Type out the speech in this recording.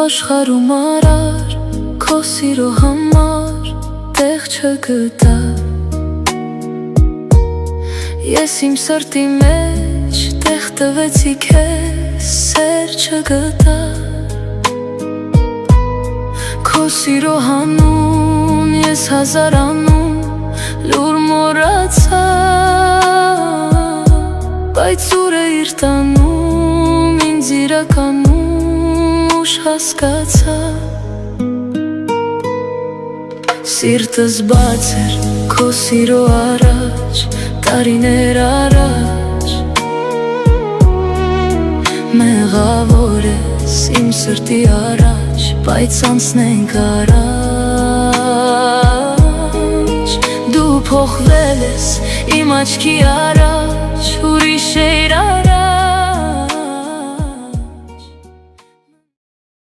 աշխարհում արար, քո սիրո համար տեղ չգտա։ Ես իմ սրտի մեջ տեղ տվեցի քեզ, սեր չգտա։ Քո սիրո հանուն ես հազար անուն լուր մոռացա, բայց ուր է իր տանում ինձ իրականում ուշ հասկացա։ Սիրտս բաց էր քո սիրո առաջ, տարիներ առաջ, մեղավոր ես իմ սրտի առաջ, բայց անցնենք առաջ։ Դու փոխվել ես իմ աչքի առաջ, ուրիշ էր առաջ,